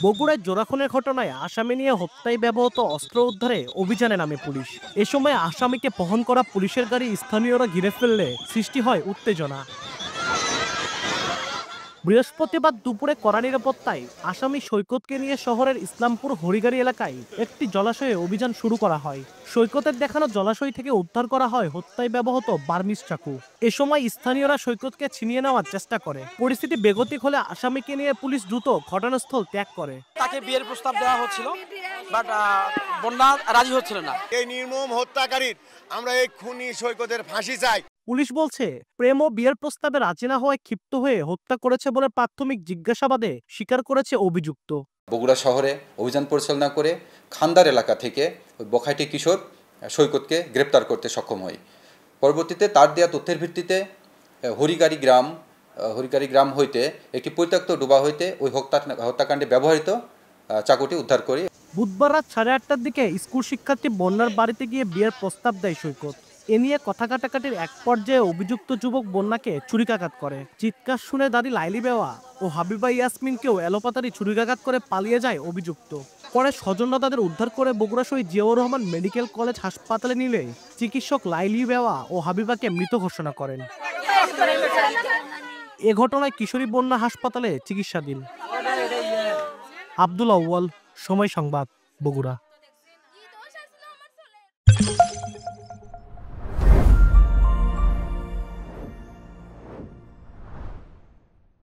বগুড়ায় জোড়াখুনের ঘটনায় আসামি নিয়ে হত্যায় ব্যবহৃত অস্ত্র উদ্ধারে অভিযানে নামে পুলিশ। এ সময় আসামিকে বহন করা পুলিশের গাড়ি স্থানীয়রা ঘিরে ফেললে সৃষ্টি হয় উত্তেজনা। বৃহস্পতিবার দুপুরে কড়া নিরাপত্তায় আসামি সৈকতকে নিয়ে শহরের ইসলামপুর হরিগাড়ি এলাকায় একটি জলাশয়ে অভিযান শুরু করা হয়। সৈকতের দেখানো জলাশয় থেকে উদ্ধার করা হয় হত্যায় ব্যবহৃত বার্মিজ চাকু। এ সময় স্থানীয়রা সৈকতকে ছিনিয়ে নেওয়ার চেষ্টা করে। পরিস্থিতি বেগতিক হলে আসামিকে নিয়ে পুলিশ দ্রুত ঘটনাস্থল ত্যাগ করে। তাকে বিয়ের প্রস্তাব দেওয়া হচ্ছিল, বাট বন্যা রাজি হচ্ছিল না। এই নির্মম হত্যাকারীর আমরা এই খুনি সৈকতের ফাঁসি চাই। পুলিশ বলছে, প্রেম ও বিয়ের প্রস্তাবে রাজি না হওয়ায় ক্ষিপ্ত হয়ে হত্যা করেছে বলে প্রাথমিক জিজ্ঞাসাবাদে স্বীকার করেছে অভিযুক্ত। বগুড়া শহরে অভিযান পরিচালনা করে খান্দার এলাকা থেকে ওই বখাইটি কিশোর সৈকতকে গ্রেপ্তার করতে সক্ষম হয়। পরবর্তীতে তার দেওয়া তথ্যের ভিত্তিতে হরিগাড়ি গ্রাম হইতে একটি পরিত্যক্ত ডোবা হইতে ওই হত্যাকাণ্ডে ব্যবহৃত চাকুটি উদ্ধার করে। বুধবার রাত 8:30টার দিকে স্কুল শিক্ষার্থী বন্যার বাড়িতে গিয়ে বিয়ের প্রস্তাব দেয় সৈকত। এ নিয়ে কথা কাটাকাটির এক পর্যায়ে অভিযুক্ত যুবক বন্যাকে ছুরিকাঘাত করে। চিৎকার শুনে দাদি লাইলি বেওয়া ও হাবিবা ইয়াসমিনকেও এলোপাতাড়ি ছুরিকাঘাত করে পালিয়ে যায় অভিযুক্ত। পরে স্বজনরা তাদের উদ্ধার করে বগুড়া শহীদ জিয়াউর রহমান মেডিকেল কলেজ হাসপাতালে নিলে চিকিৎসক লাইলি বেওয়া ও হাবিবাকে মৃত ঘোষণা করেন। এ ঘটনায় কিশোরী বন্যা হাসপাতালে চিকিৎসাধীন। আব্দুল আউয়াল, সময় সংবাদ, বগুড়া।